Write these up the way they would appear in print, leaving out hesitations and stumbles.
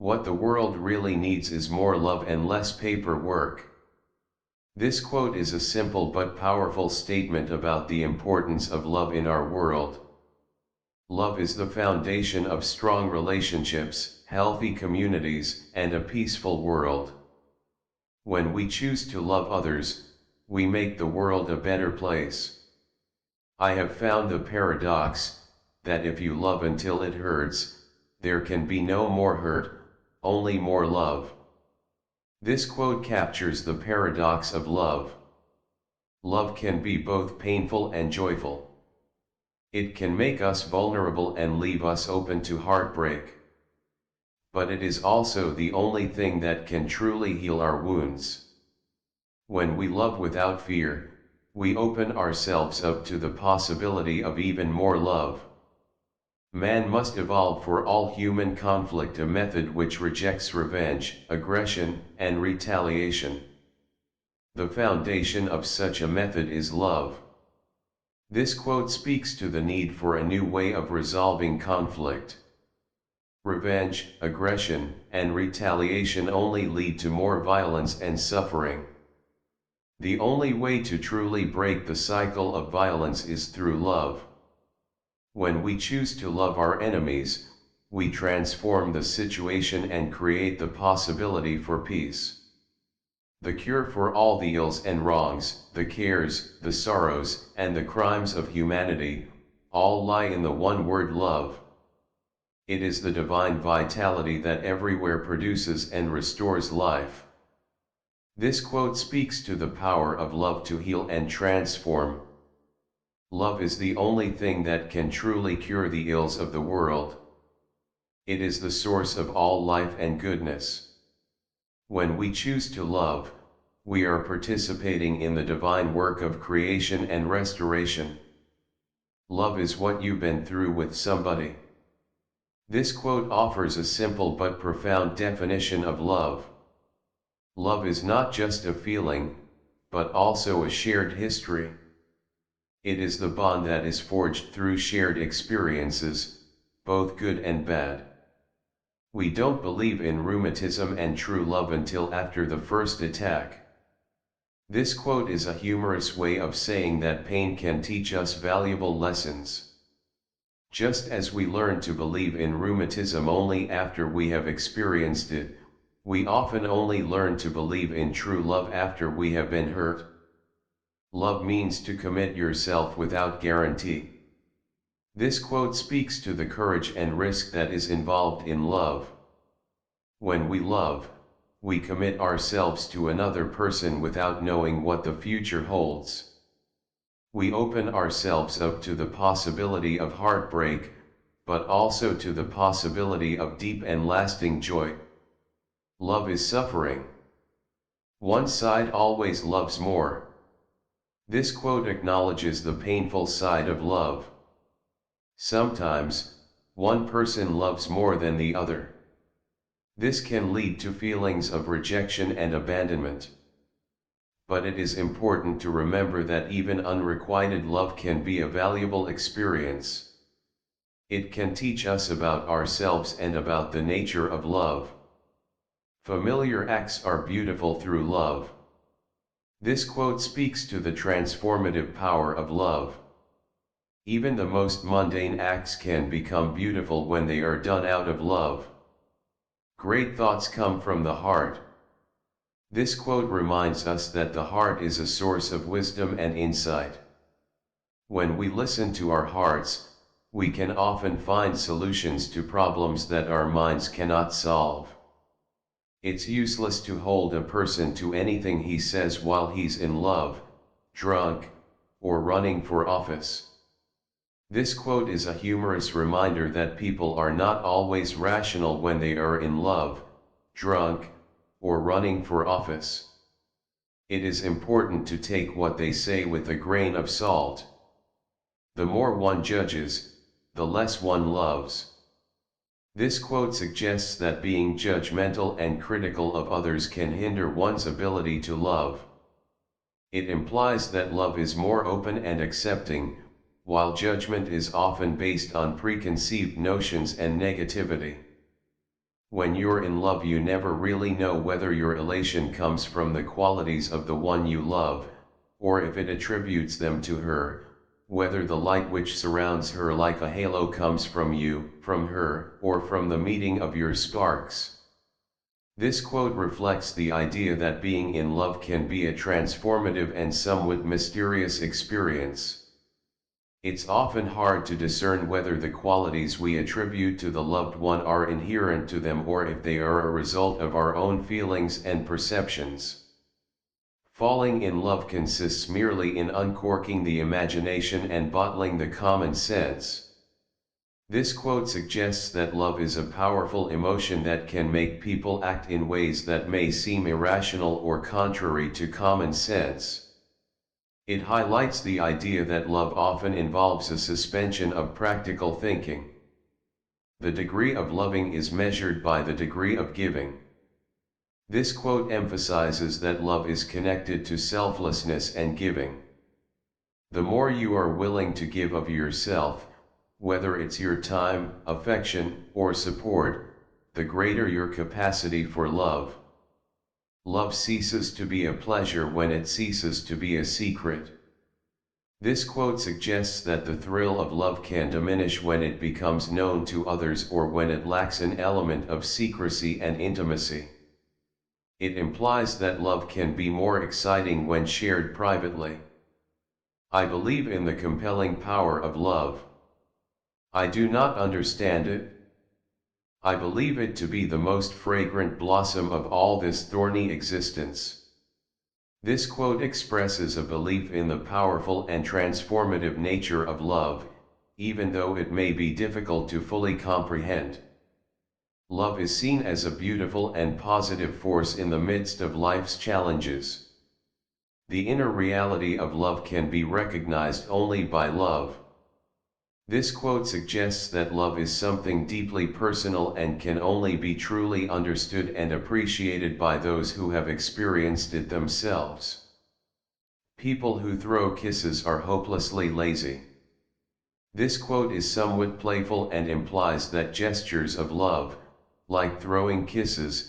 What the world really needs is more love and less paperwork. This quote is a simple but powerful statement about the importance of love in our world. Love is the foundation of strong relationships, healthy communities, and a peaceful world. When we choose to love others, we make the world a better place. I have found the paradox, that if you love until it hurts, there can be no more hurt, only more love. This quote captures the paradox of love. Love can be both painful and joyful. It can make us vulnerable and leave us open to heartbreak. But it is also the only thing that can truly heal our wounds. When we love without fear, we open ourselves up to the possibility of even more love. Man must evolve for all human conflict a method which rejects revenge, aggression, and retaliation. The foundation of such a method is love. This quote speaks to the need for a new way of resolving conflict. Revenge, aggression, and retaliation only lead to more violence and suffering. The only way to truly break the cycle of violence is through love. When we choose to love our enemies, we transform the situation and create the possibility for peace. The cure for all the ills and wrongs, the cares, the sorrows, and the crimes of humanity, all lie in the one word love. It is the divine vitality that everywhere produces and restores life. This quote speaks to the power of love to heal and transform. Love is the only thing that can truly cure the ills of the world. It is the source of all life and goodness. When we choose to love, we are participating in the divine work of creation and restoration. Love is what you've been through with somebody. This quote offers a simple but profound definition of love. Love is not just a feeling, but also a shared history. It is the bond that is forged through shared experiences, both good and bad. We don't believe in rheumatism and true love until after the first attack. This quote is a humorous way of saying that pain can teach us valuable lessons. Just as we learn to believe in rheumatism only after we have experienced it, we often only learn to believe in true love after we have been hurt. Love means to commit yourself without guarantee. This quote speaks to the courage and risk that is involved in love. When we love, we commit ourselves to another person without knowing what the future holds. We open ourselves up to the possibility of heartbreak, but also to the possibility of deep and lasting joy. Love is suffering. One side always loves more. This quote acknowledges the painful side of love. Sometimes, one person loves more than the other. This can lead to feelings of rejection and abandonment. But it is important to remember that even unrequited love can be a valuable experience. It can teach us about ourselves and about the nature of love. Familiar acts are beautiful through love. This quote speaks to the transformative power of love. Even the most mundane acts can become beautiful when they are done out of love. Great thoughts come from the heart. This quote reminds us that the heart is a source of wisdom and insight. When we listen to our hearts, we can often find solutions to problems that our minds cannot solve. It's useless to hold a person to anything he says while he's in love, drunk, or running for office. This quote is a humorous reminder that people are not always rational when they are in love, drunk, or running for office. It is important to take what they say with a grain of salt. The more one judges, the less one loves. This quote suggests that being judgmental and critical of others can hinder one's ability to love. It implies that love is more open and accepting, while judgment is often based on preconceived notions and negativity. When you're in love, you never really know whether your elation comes from the qualities of the one you love, or if it attributes them to her, whether the light which surrounds her like a halo comes from you, from her, or from the meeting of your sparks. This quote reflects the idea that being in love can be a transformative and somewhat mysterious experience. It's often hard to discern whether the qualities we attribute to the loved one are inherent to them or if they are a result of our own feelings and perceptions. Falling in love consists merely in uncorking the imagination and bottling the common sense. This quote suggests that love is a powerful emotion that can make people act in ways that may seem irrational or contrary to common sense. It highlights the idea that love often involves a suspension of practical thinking. The degree of loving is measured by the degree of giving. This quote emphasizes that love is connected to selflessness and giving. The more you are willing to give of yourself, whether it's your time, affection, or support, the greater your capacity for love. Love ceases to be a pleasure when it ceases to be a secret. This quote suggests that the thrill of love can diminish when it becomes known to others or when it lacks an element of secrecy and intimacy. It implies that love can be more exciting when shared privately. I believe in the compelling power of love. I do not understand it. I believe it to be the most fragrant blossom of all this thorny existence. This quote expresses a belief in the powerful and transformative nature of love, even though it may be difficult to fully comprehend. Love is seen as a beautiful and positive force in the midst of life's challenges. The inner reality of love can be recognized only by love. This quote suggests that love is something deeply personal and can only be truly understood and appreciated by those who have experienced it themselves. People who throw kisses are hopelessly lazy. This quote is somewhat playful and implies that gestures of love, like throwing kisses,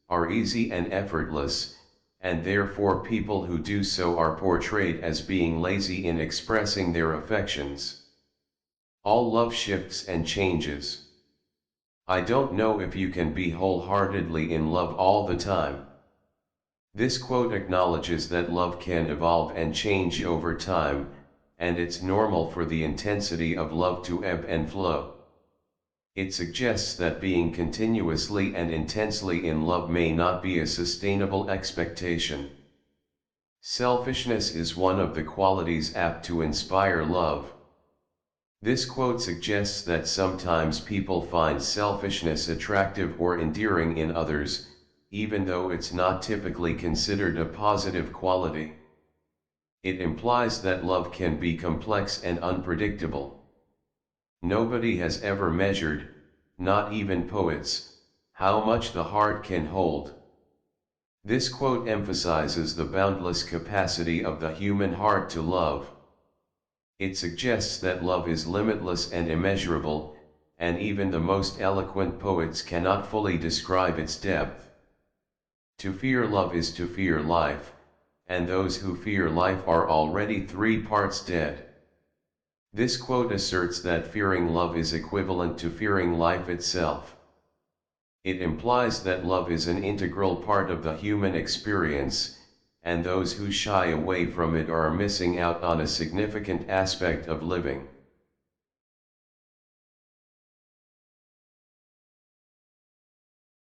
are easy and effortless, and therefore people who do so are portrayed as being lazy in expressing their affections. All love shifts and changes. I don't know if you can be wholeheartedly in love all the time. This quote acknowledges that love can evolve and change over time, and it's normal for the intensity of love to ebb and flow. It suggests that being continuously and intensely in love may not be a sustainable expectation. Selfishness is one of the qualities apt to inspire love. This quote suggests that sometimes people find selfishness attractive or endearing in others, even though it's not typically considered a positive quality. It implies that love can be complex and unpredictable. Nobody has ever measured, not even poets, how much the heart can hold. This quote emphasizes the boundless capacity of the human heart to love. It suggests that love is limitless and immeasurable, and even the most eloquent poets cannot fully describe its depth. To fear love is to fear life, and those who fear life are already 3 parts dead. This quote asserts that fearing love is equivalent to fearing life itself. It implies that love is an integral part of the human experience, and those who shy away from it are missing out on a significant aspect of living.